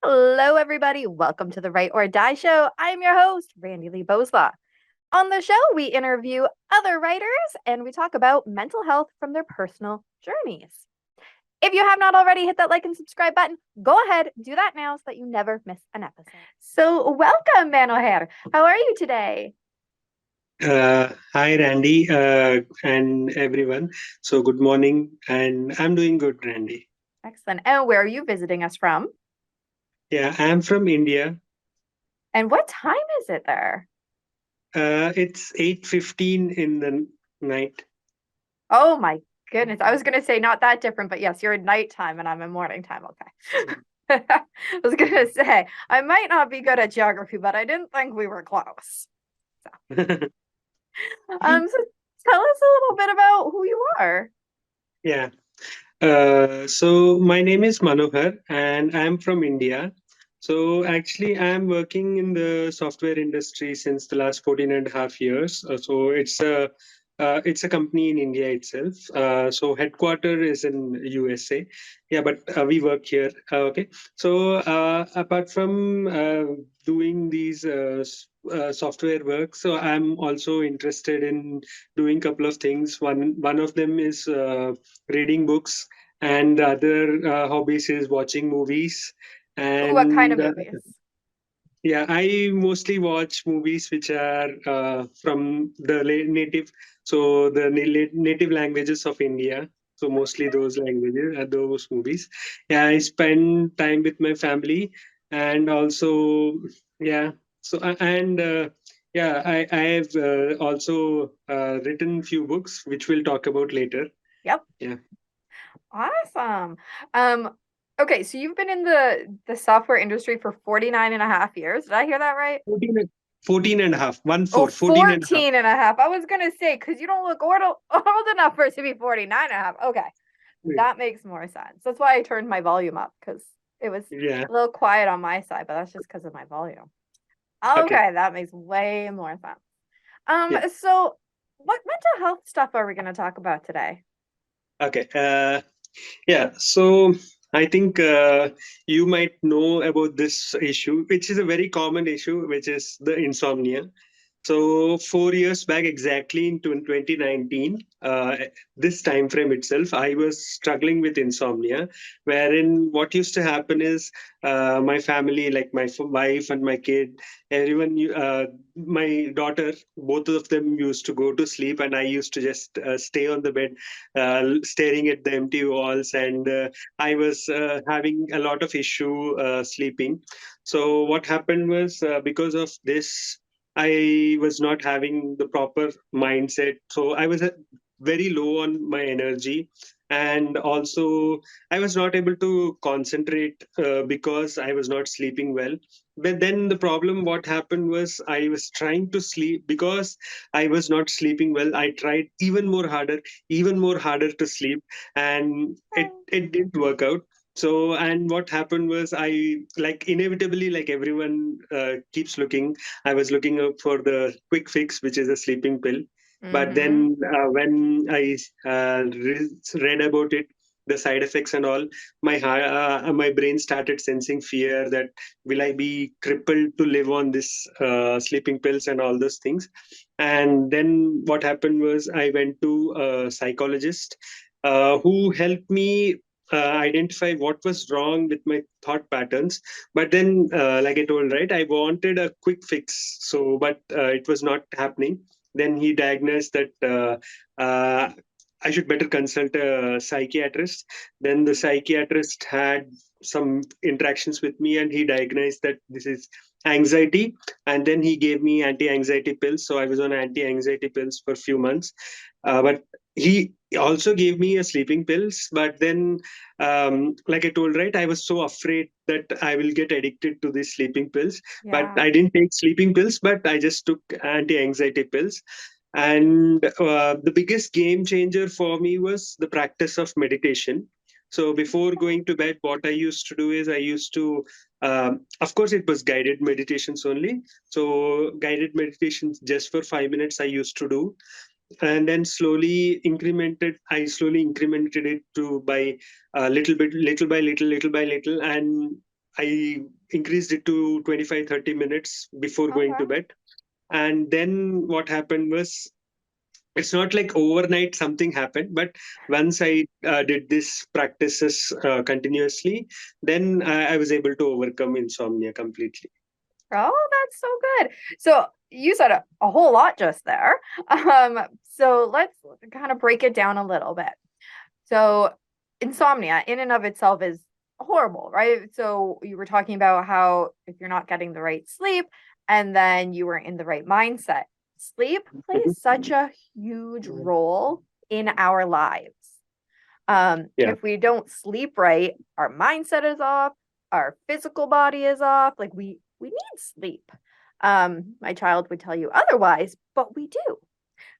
Hello, everybody. Welcome to the Write or Die Show. I'm your host, Randi-lee. On the show, we interview other writers and we talk about mental health from their personal journeys. If you have not already hit that like and subscribe button, go ahead, do that now so that you never miss an episode. So, welcome, Manohar. How are you today? Hi, Randy, and everyone. So, good morning, and I'm doing good, Randy. Excellent. And where are you visiting us from? Yeah, I'm from India. And what time is it there? It's 8:15 in the night. Oh my goodness. I was going to say not that different, but yes, you're in nighttime and I'm in morning time. Okay. I was going to say, I might not be good at geography, but I didn't think we were close. So tell us a little bit about who you are. Yeah. So my name is Manohar, and I'm from India. So actually, I'm working in the software industry since the last 14 and a half years. So it's a company in India itself. So headquarter is in USA. Yeah, but we work here. Okay. So apart from doing these software work, so I'm also interested in doing couple of things. One of them is reading books, and the other hobbies is watching movies. Ooh, what kind And of movies? yeah, I mostly watch movies which are from the native, so the native languages of India. So mostly those languages, those movies. Yeah, I spend time with my family, and also yeah. So and yeah, I have also written few books which we'll talk about later. Yep. Yeah. Awesome. Um, okay, so you've been in the software industry for 49 and a half years. Did I hear that right? 14, 14 and a half, one Oh, four, 14 and a half. 14 and a half. I was gonna say, because you don't look old enough for it to be 49 and a half. Okay. That makes more sense. That's why I turned my volume up because it was Yeah. a little quiet on my side, but that's just because of my volume. Okay. Okay, that makes way more sense. Yeah. So what mental health stuff are we going to talk about today? Okay. Yeah. So I think you might know about this issue, which is a very common issue, which is the insomnia. So 4 years back, exactly in 2019, this time frame itself, I was struggling with insomnia. Wherein what used to happen is my family, like my wife and my kid, everyone, my daughter, both of them used to go to sleep, and I used to just stay on the bed, staring at the empty walls, and I was having a lot of issue sleeping. So what happened was because of this I was not having the proper mindset. So I was very low on my energy. And also, I was not able to concentrate because I was not sleeping well. But then the problem, what happened was, I was trying to sleep because I was not sleeping well. I tried even more harder to sleep, and it didn't work out. So, and what happened was, I like inevitably, like everyone keeps looking, I was looking up for the quick fix, which is a sleeping pill. But Mm-hmm. then when I read about it, the side effects and all, my brain started sensing fear that will I be crippled to live on this sleeping pills and all those things. And then what happened was I went to a psychologist who helped me identify what was wrong with my thought patterns. But then like I told, right, I wanted a quick fix, so but it was not happening. Then he diagnosed that uh, I should better consult a psychiatrist. Then the psychiatrist had some interactions with me, and he diagnosed that this is anxiety. And then he gave me anti-anxiety pills, so I was on anti-anxiety pills for a few months. But he also gave me a sleeping pills. But then like I told, right, I was so afraid that I will get addicted to these sleeping pills. But Yeah. I didn't take sleeping pills, but I just took anti-anxiety pills. And the biggest game changer for me was the practice of meditation. So before going to bed, what I used to do is I used to, of course, it was guided meditations only. So guided meditations just for 5 minutes I used to do, and then slowly incremented it to by little bit, little by little, little by little. And I increased it to 25-30 minutes before going to Okay. bed. And then what happened was, it's not like overnight something happened, but once I did this practices continuously, then I was able to overcome insomnia completely. Oh, that's so good. So you said a whole lot just there. So let's kind of break it down a little bit. So insomnia in and of itself is horrible, right? So you were talking about how if you're not getting the right sleep and then you were in the right mindset, sleep Mhm. plays such a huge role in our lives. Yeah. If we don't sleep right, our mindset is off, our physical body is off. Like we need sleep. My child would tell you otherwise, but we do.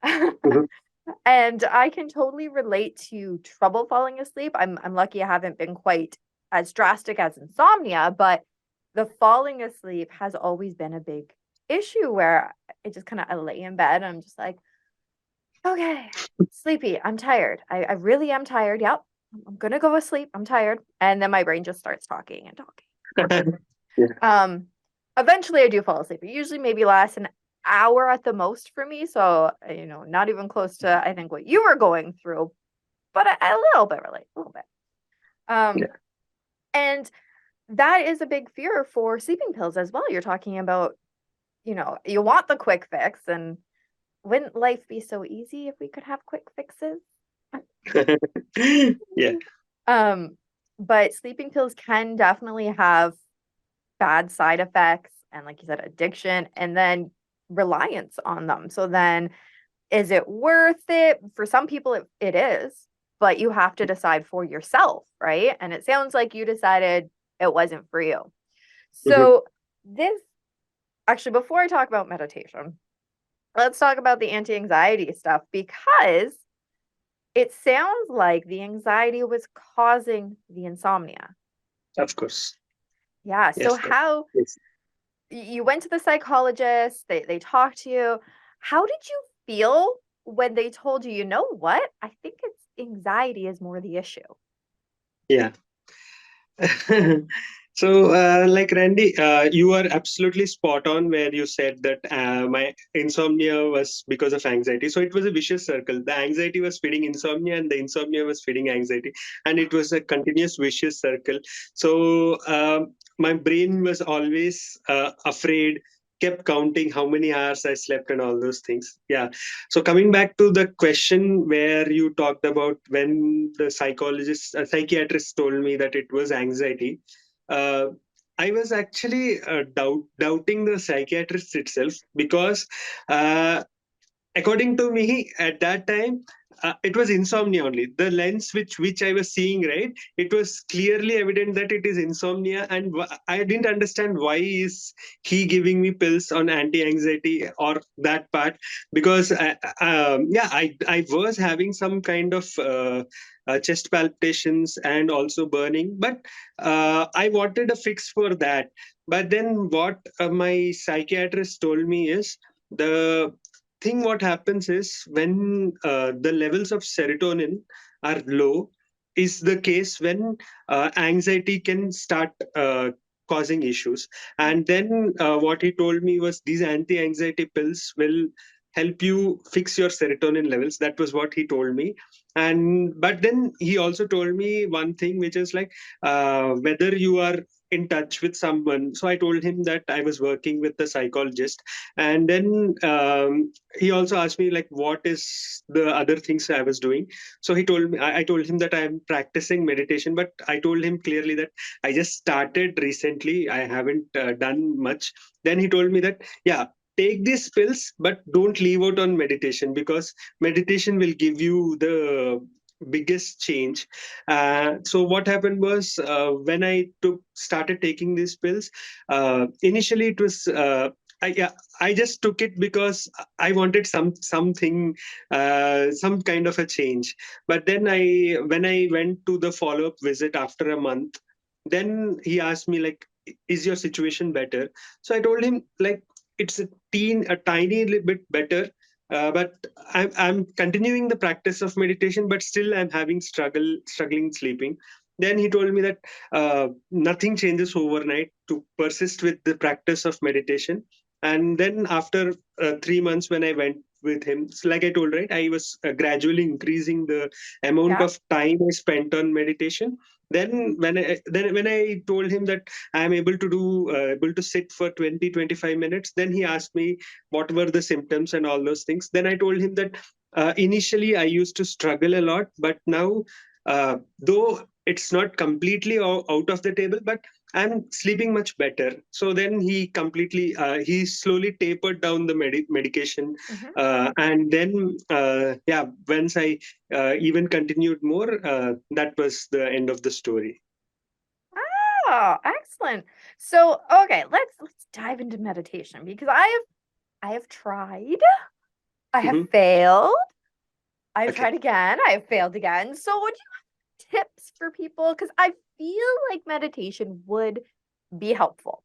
Mhm. And I can totally relate to trouble falling asleep. I'm lucky I haven't been quite as drastic as insomnia, but the falling asleep has always been a big issue where I just kind of I lay in bed and I'm just like, okay, sleepy. I'm tired. I really am tired. Yep. I'm gonna go to sleep. I'm tired. And then my brain just starts talking and talking. Yeah. Um, Eventually I do fall asleep. It usually maybe lasts an hour at the most for me. So, not even close to I think what you were going through, but a little bit really, a little bit. Um, Yeah. and that is a big fear for sleeping pills as well. You're talking about, you want the quick fix, and wouldn't life be so easy if we could have quick fixes? Yeah. Um, but sleeping pills can definitely have bad side effects and, like you said, addiction and then reliance on them. So then is it worth it? For some people, it is, but you have to decide for yourself, right? And it sounds like you decided it wasn't for you. Mhm. So, this actually, before I talk about meditation, let's talk about the anti anxiety stuff because it sounds like the anxiety was causing the insomnia. Of course. Yeah. So, Yes. how Yes. you went to the psychologist, they talked to you. How did you feel when they told you, you know what? I think it's anxiety is more the issue. Yeah. So, like Randy, you are absolutely spot on where you said that my insomnia was because of anxiety. So it was a vicious circle. The anxiety was feeding insomnia, and the insomnia was feeding anxiety, and it was a continuous vicious circle. So my brain was always afraid, kept counting how many hours I slept and all those things. Yeah. So coming back to the question where you talked about when the psychiatrist told me that it was anxiety, uh, I was actually doubting the psychiatrist itself because uh, according to me at that time it was insomnia only. The lens which I was seeing, right, it was clearly evident that it is insomnia, and I didn't understand why is he giving me pills on anti-anxiety or that part, because yeah, I was having some kind of chest palpitations and also burning, but I wanted a fix for that. But then what my psychiatrist told me is, the thing what happens is when the levels of serotonin are low, is the case when anxiety can start causing issues. And then what he told me was these anti-anxiety pills will help you fix your serotonin levels. That was what he told me. And but then he also told me one thing, which is like whether you are in touch with someone. So I told him that I was working with a psychologist. And then he also asked me like what is the other things I was doing. So he told me, I told him that I am practicing meditation, but I told him clearly that I just started recently, I haven't done much. Then he told me that, yeah, take these pills but don't leave out on meditation, because meditation will give you the biggest change. So what happened was, when I took started taking these pills, initially it was yeah, I just took it because I wanted something, some kind of a change. But then when I went to the follow up visit after a month, then he asked me like, "Is your situation better?" So I told him like, "It's a tiny little bit better." But I'm continuing the practice of meditation, but still I'm having struggling sleeping. Then he told me that nothing changes overnight, to persist with the practice of meditation. And then after 3 months, when I went with him, so like I told, right, I was gradually increasing the amount Yeah. of time I spent on meditation. Then when I told him that I am able to sit for 20-25 minutes, then he asked me what were the symptoms and all those things. Then I told him that initially I used to struggle a lot, but now, though it's not completely out of the table, but I'm sleeping much better. So then he slowly tapered down the medication. Hmm. And then, yeah, once I even continued more, that was the end of the story. Oh, excellent. So, okay, let's dive into meditation because I have tried, I have Hmm. failed, I've Okay. tried again, I have failed again. So, would you have tips for people? Because I feel like meditation would be helpful.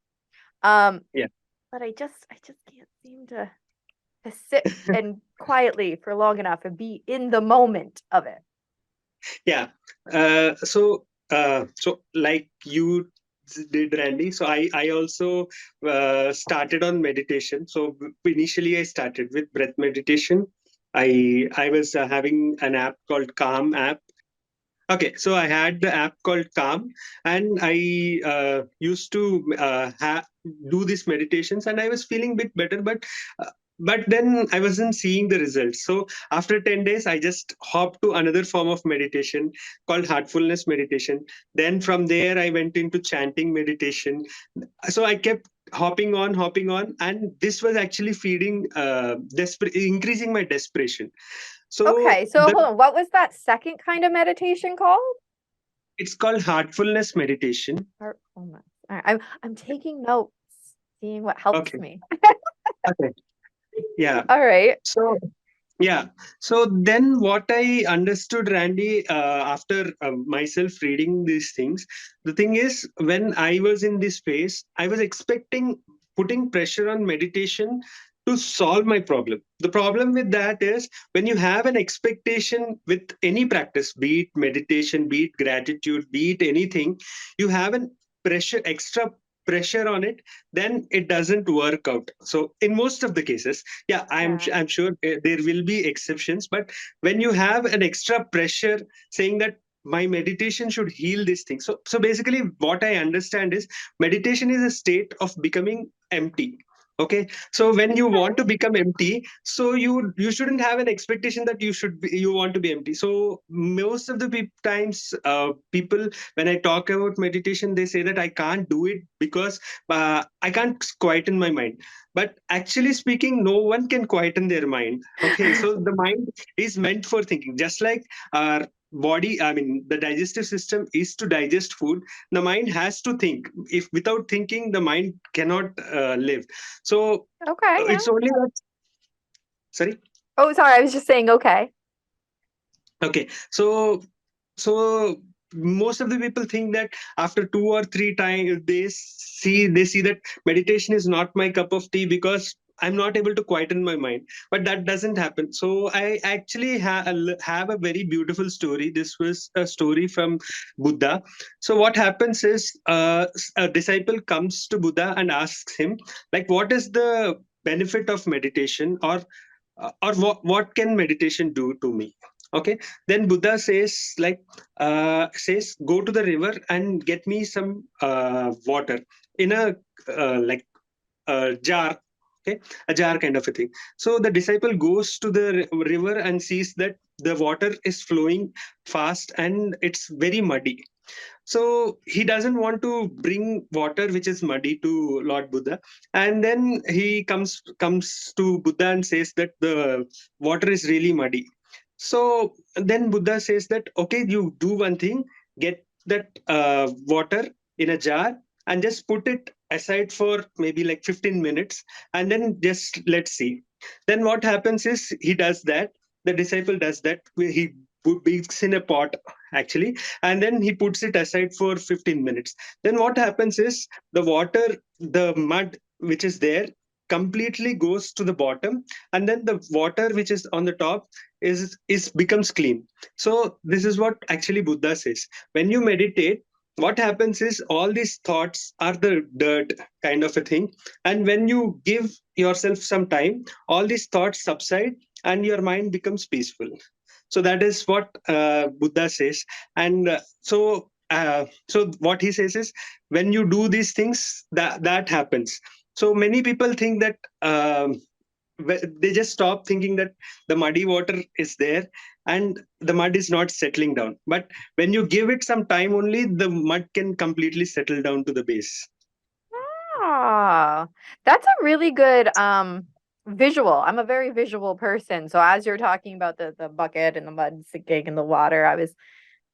Um, Yeah. but I just can't seem to sit and quietly for long enough and be in the moment of it. Yeah. So like you did, Randy. So I also started on meditation. So initially I started with breath meditation. I was having an app called Calm app. Okay, so I had the app called Calm, and I used to do these meditations, and I was feeling a bit better, but then I wasn't seeing the results. So after 10 days, I just hopped to another form of meditation called heartfulness meditation. Then from there, I went into chanting meditation. So I kept hopping on, and this was actually feeding, increasing my desperation. So Okay, so hold on. What was that second kind of meditation called? it's called heartfulness meditation. Heartfulness. All right, I'm taking notes, seeing what helps Okay. me. Okay. Yeah. All right. So yeah. So then what I understood, Randy, after myself reading these things, the thing is, when I was in this phase, I was expecting putting pressure on meditation to solve my problem. The problem with that is when you have an expectation with any practice, be it meditation, be it gratitude, be it anything, you have an extra pressure on it, then it doesn't work out. So in most of the cases, yeah, Yeah. I'm sure there will be exceptions, but when you have an extra pressure saying that my meditation should heal this thing, so basically what I understand is meditation is a state of becoming empty. Okay, so when you Okay. want to become empty, so you shouldn't have an expectation that you want to be empty. So most of the times, people, when I talk about meditation, they say that I can't do it because I can't quieten my mind. But actually speaking, no one can quieten their mind. Okay, so the mind is meant for thinking, just like our body, I mean, the digestive system is to digest food. The mind has to think. If without thinking, the mind cannot live. So Okay, yeah. it's only that. Sorry. Oh, sorry, I was just saying okay. Okay, so most of the people think that after 2 or 3 times they see that meditation is not my cup of tea because I'm not able to quieten my mind. But that doesn't happen. So I actually have a very beautiful story. This was a story from Buddha. So what happens is, a disciple comes to Buddha and asks him, like, what is the benefit of meditation, or what can meditation do to me? Okay, then Buddha says, like, says, go to the river and get me some water in a like a jar. Okay, a jar kind of a thing. So the disciple goes to the river and sees that the water is flowing fast and it's very muddy. So he doesn't want to bring water which is muddy to Lord Buddha, and then he comes to Buddha and says that the water is really muddy. So then Buddha says that, okay, you do one thing, get that water in a jar and just put it aside for maybe like 15 minutes, and then just let's see. Then what happens is he does that. The disciple does that. He beats in a pot actually, and then he puts it aside for 15 minutes. Then what happens is the water, the mud which is there, completely goes to the bottom, and then the water which is on the top is becomes clean. So this is what actually Buddha says. When you meditate, what happens is all these thoughts are the dirt kind of a thing, and when you give yourself some time, all these thoughts subside and your mind becomes peaceful. So that is what Buddha says. And so what he says is, when you do these things, that happens. So many people think that they just stop thinking that the muddy water is there and the mud is not settling down. But when you give it some time, only the mud can completely settle down to the base. Ah, that's a really good visual. I'm a very visual person. So as you're talking about the bucket and the mud sinking in the water, it was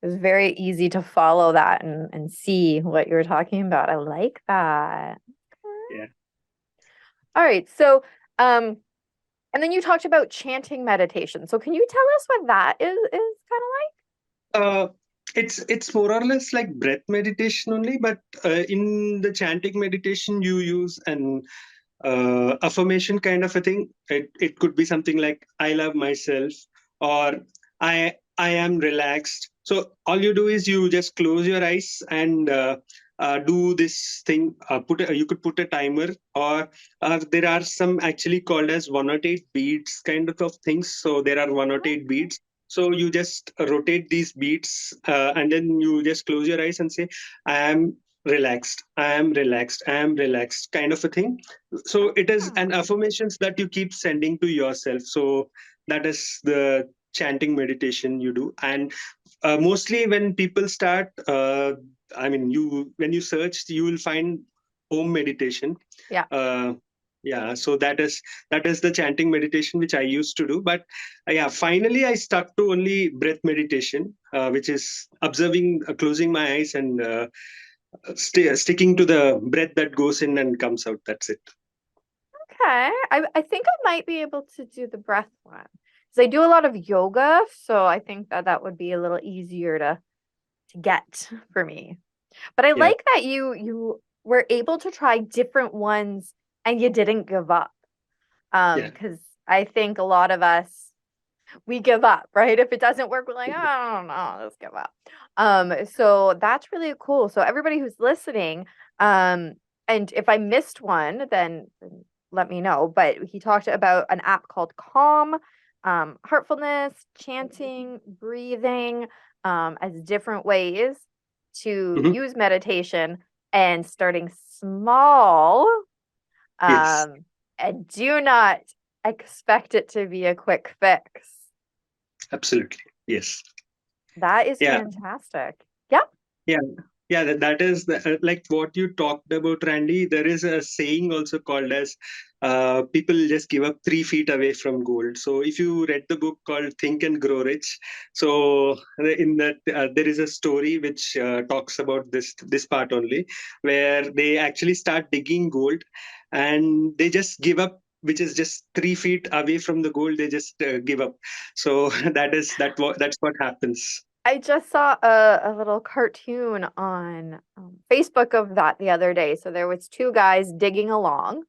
very easy to follow that and see what you're talking about. I like that. Yeah. All right. So and then you talked about chanting meditation. So can you tell us what that is kind of like? Uh, it's more or less like breath meditation only, but in the chanting meditation, you use an affirmation kind of a thing. It could be something like "I love myself" or "I am relaxed." So all you do is you just close your eyes and do this thing. You could put a timer, or there are some actually called as 108 beats kind of things. So there are 108 beats. So you just rotate these beats, and then you just close your eyes and say, "I am relaxed, I am relaxed, I am relaxed," kind of a thing. So it is an Ah, affirmations that you keep sending to yourself. So that is the chanting meditation you do. And mostly when people start, I mean, you when you search, you will find home meditation. yeah. uh, yeah, so that is the chanting meditation which I used to do. But yeah, finally I stuck to only breath meditation, which is observing, closing my eyes and sticking to the breath that goes in and comes out. That's it. Okay. I think I might be able to do the breath one. Because I do a lot of yoga, so I think that that would be a little easier to get for me. But I Yeah, like that you were able to try different ones and you didn't give up. yeah, Because I think a lot of us we give up, right? If it doesn't work, we're like, oh, I don't know, let's give up. So that's really cool. So everybody who's listening, um, and if I missed one, then let me know. But he talked about an app called Calm, heartfulness, chanting, breathing, as different ways to hmm, use meditation and starting small. yes, Um, and do not expect it to be a quick fix. absolutely, yes. That is Yeah, fantastic. Yeah. yeah, yeah. That is like what you talked about, Randy. There is a saying also called as people just give up 3 feet away from gold. So if you read the book called Think and Grow Rich, so in that there is a story which talks about this part only, where they actually start digging gold, and they just give up, which is just 3 feet away from the goal. They just give up. So that's what happens. I just saw a little cartoon on Facebook of that the other day. So there was two guys digging along,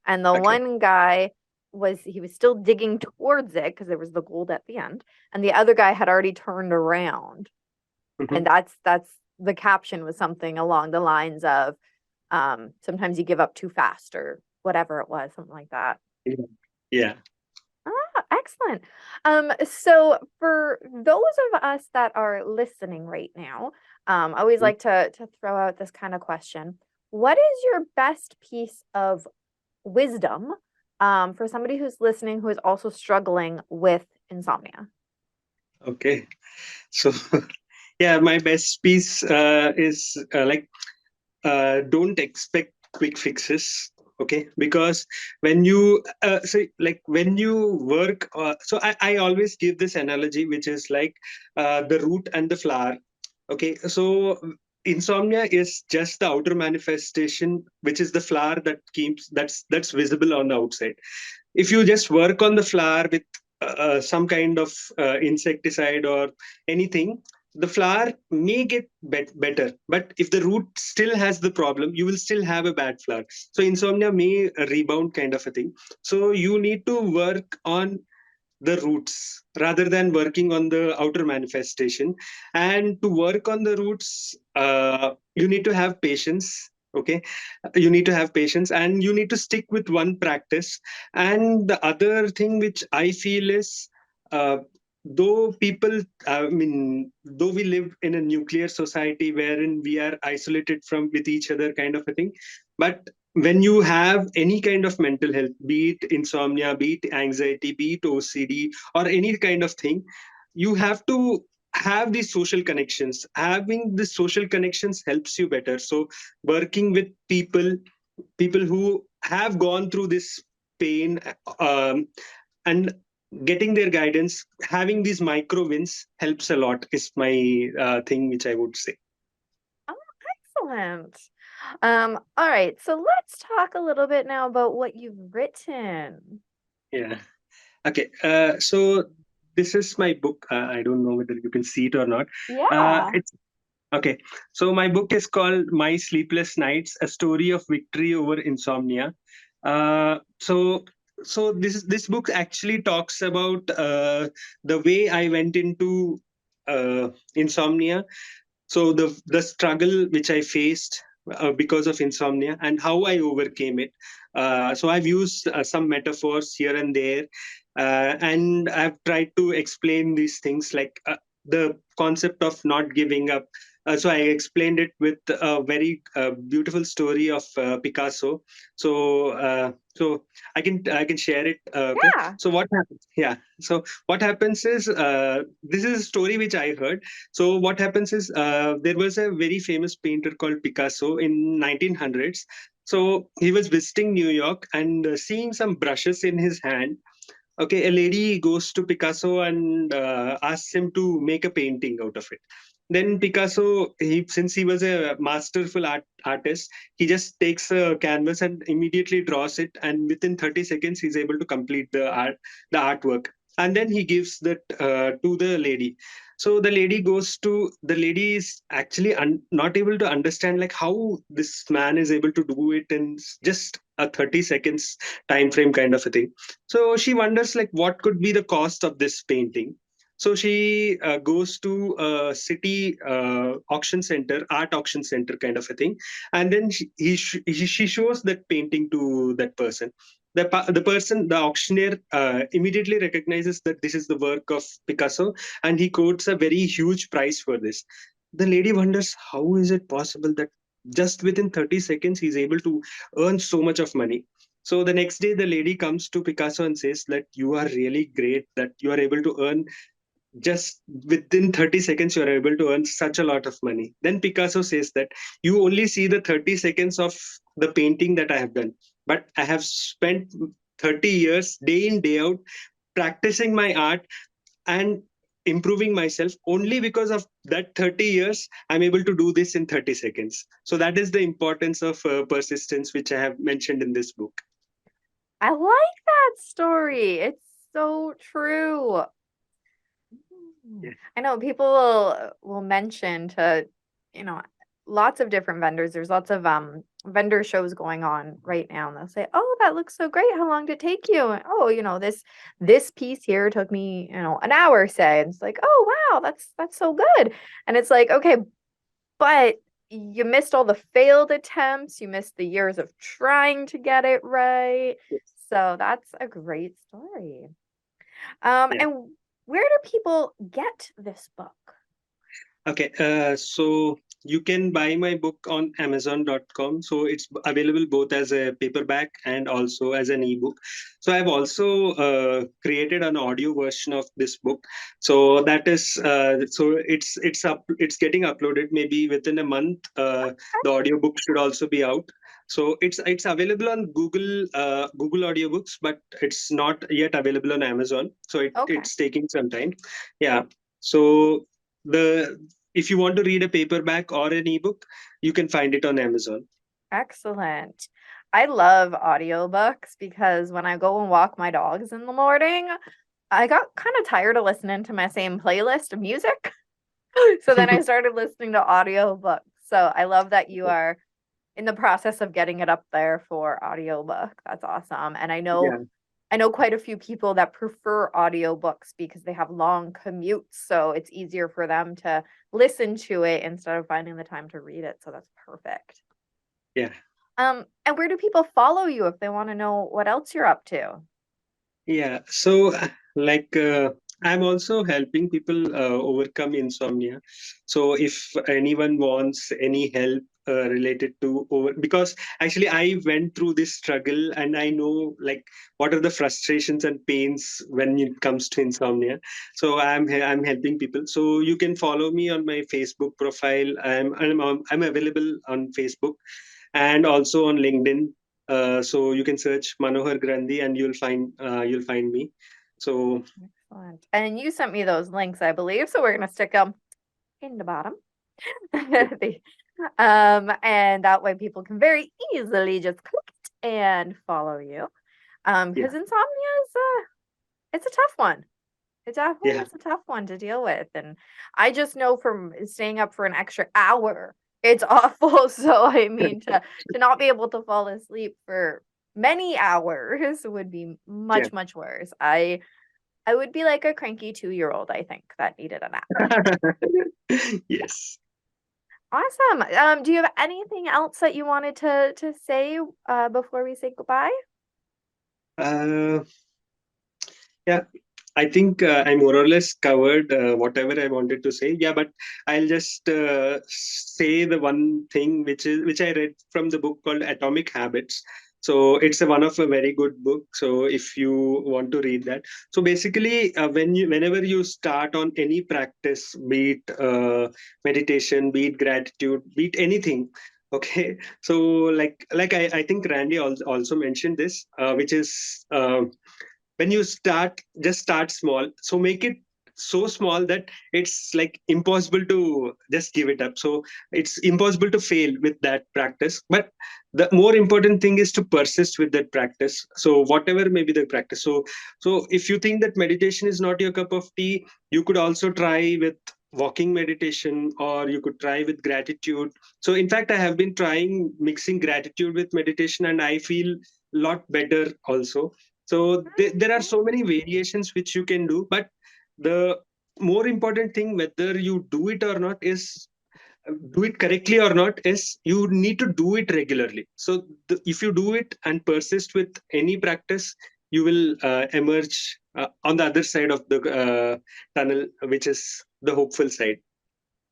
and the Okay. one guy he was still digging towards it because there was the gold at the end, and the other guy had already turned around. And Mhm. that's the caption was something along the lines of sometimes you give up too fast or whatever it was, something like that. Yeah. Yeah. Ah, excellent. So for those of us that are listening right now, I always Mm. like to throw out this kind of question. What is your best piece of wisdom for somebody who's listening who is also struggling with insomnia? Okay. So, yeah, my best piece is don't expect quick fixes. Okay, because when you when you work, I always give this analogy, which is like the root and the flower. Okay, so insomnia is just the outer manifestation, which is the flower that's visible on the outside. If you just work on the flower with some kind of insecticide or anything, the flower may get better, but if the root still has the problem, you will still have a bad flower. So insomnia may rebound kind of a thing. So you need to work on the roots rather than working on the outer manifestation. And to work on the roots, you need to have patience. Okay, you need to have patience, and you need to stick with one practice. And the other thing which I feel is, uh, though people, I mean, though we live in a nuclear society wherein we are isolated from with each other, kind of a thing, but when you have any kind of mental health, be it insomnia, be it anxiety, be it OCD, or any kind of thing, you have to have these social connections. Having these social connections helps you better. So working with people who have gone through this pain, um, and getting their guidance, having these micro wins helps a lot, is my thing which I would say. Oh, excellent. All right, so let's talk a little bit now about what you've written. Yeah. Okay, so this is my book. I don't know whether you can see it or not. Yeah. It's okay. So my book is called My Sleepless Nights: A Story of Victory Over Insomnia. Uh, so so this book actually talks about the way I went into insomnia. So the struggle which I faced because of insomnia and how I overcame it. So I've used some metaphors here and there, and I've tried to explain these things, like the concept of not giving up. So I explained it with a very beautiful story of Picasso. So I can share it. Okay. Yeah. So what happens? Yeah. So what happens is, this is a story which I heard. So what happens is, there was a very famous painter called Picasso in 1900s. So he was visiting New York and seeing some brushes in his hand. Okay, a lady goes to Picasso and asks him to make a painting out of it. Then Picasso, since he was a masterful artist, he just takes a canvas and immediately draws it, and within 30 seconds, he's able to complete the artwork. And then he gives that to the lady. So the lady is actually not able to understand, like, how this man is able to do it in just a 30 seconds time frame, kind of a thing. So she wonders, like, what could be the cost of this painting. So she goes to a city auction center, art auction center, kind of a thing, and then she shows that painting to that person. The person, the auctioneer, immediately recognizes that this is the work of Picasso, and he quotes a very huge price for this. The lady wonders, how is it possible that just within 30 seconds he's able to earn so much of money. So the next day, the lady comes to Picasso and says that you are really great, that you are able to earn just within 30 seconds, you are able to earn such a lot of money. Then Picasso says that you only see the 30 seconds of the painting that I have done, but I have spent 30 years, day in, day out, practicing my art and improving myself. Only because of that 30 years, I'm able to do this in 30 seconds. So that is the importance of persistence, which I have mentioned in this book. I like that story. It's so true. Yeah. I know people will mention to, you know, lots of different vendors. There's lots of vendor shows going on right now, and they'll say, "Oh, that looks so great. How long did it take you?" And, "Oh, this piece here took me, an hour, say." And it's like, "Oh, wow, that's so good." And it's like, "Okay, but you missed all the failed attempts. You missed the years of trying to get it right." So that's a great story. Yeah. And where do people get this book? Okay, so you can buy my book on Amazon.com. So it's available both as a paperback and also as an ebook. So I've also created an audio version of this book. So that is, it's getting uploaded maybe within a month. The audiobook should also be out. So it's available on Google Audiobooks, but it's not yet available on Amazon. So Okay, it's taking some time. Yeah. So the if you want to read a paperback or an ebook, you can find it on Amazon. excellent. I love audiobooks because when I go and walk my dogs in the morning, I got kind of tired of listening to my same playlist of music. So then I started listening to audiobooks. So I love that you are in the process of getting it up there for audiobook. That's awesome. And Yeah, I know quite a few people that prefer audiobooks because they have long commutes, so it's easier for them to listen to it instead of finding the time to read it. So that's perfect. yeah. And where do people follow you if they want to know what else you're up to? Yeah, so like I'm also helping people overcome insomnia. So if anyone wants any help related to over, because actually I went through this struggle and I know like what are the frustrations and pains when it comes to insomnia. So I'm helping people. So you can follow me on my Facebook profile. I'm available on Facebook and also on LinkedIn. So you can search Manohar Grandhi and you'll find me. So Excellent. And you sent me those links, I believe, so we're gonna stick them in the bottom. The- and that way people can very easily just click it and follow you. yeah, Because insomnia is it's a tough one. It definitely yeah, is a tough one to deal with, and I just know from staying up for an extra hour, it's awful. So I mean, to not be able to fall asleep for many hours would be yeah. much worse. I would be like a cranky 2-year-old, I think, that needed a nap. Yes. Awesome. Do you have anything else that you wanted to say before we say goodbye? Uh, yeah, I think I more or less covered whatever I wanted to say. Yeah, but I'll just say the one thing which I read from the book called Atomic Habits. So it's one of a very good book. So if you want to read that, so basically, whenever you start on any practice, be it meditation, be it gratitude, be it anything. Okay, so I think Randy also mentioned this, which is when you start, just start small, so make it so small that it's like impossible to just give it up, so it's impossible to fail with that practice. But the more important thing is to persist with that practice, so whatever may be the practice. So if you think that meditation is not your cup of tea, you could also try with walking meditation, or you could try with gratitude. So in fact, I have been trying mixing gratitude with meditation and I feel a lot better also. So there are so many variations which you can do, but the more important thing, whether you do it or not, is do it correctly or not, is you need to do it regularly. So if you do it and persist with any practice, you will emerge on the other side of the tunnel, which is the hopeful side.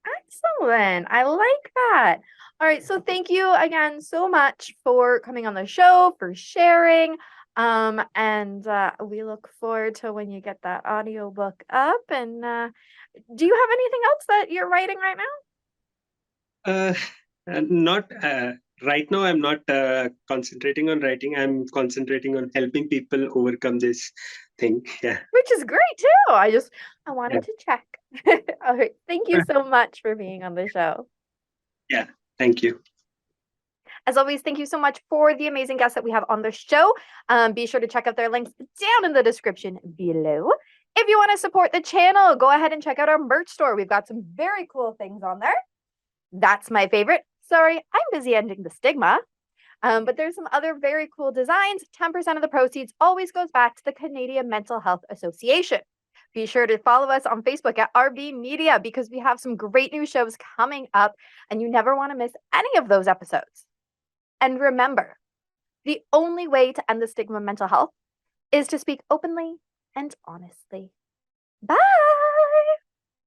Excellent. I like that. All right. So thank you again so much for coming on the show, for sharing. And we look forward to when you get that audiobook up. And do you have anything else that you're writing right now? Uh, Not right now. I'm not concentrating on writing. I'm concentrating on helping people overcome this thing. Yeah. Which is great too. I Yeah. wanted to check. All right. Thank you so much for being on the show. Yeah. Thank you. As always, thank you so much for the amazing guests that we have on the show. Be sure to check out their links down in the description below. If you want to support the channel, go ahead and check out our merch store. We've got some very cool things on there. That's my favorite. Sorry, I'm busy ending the stigma. But there's some other very cool designs. 10% of the proceeds always goes back to the Canadian Mental Health Association. Be sure to follow us on Facebook at RB Media because we have some great new shows coming up and you never want to miss any of those episodes. And remember, the only way to end the stigma of mental health is to speak openly and honestly. Bye.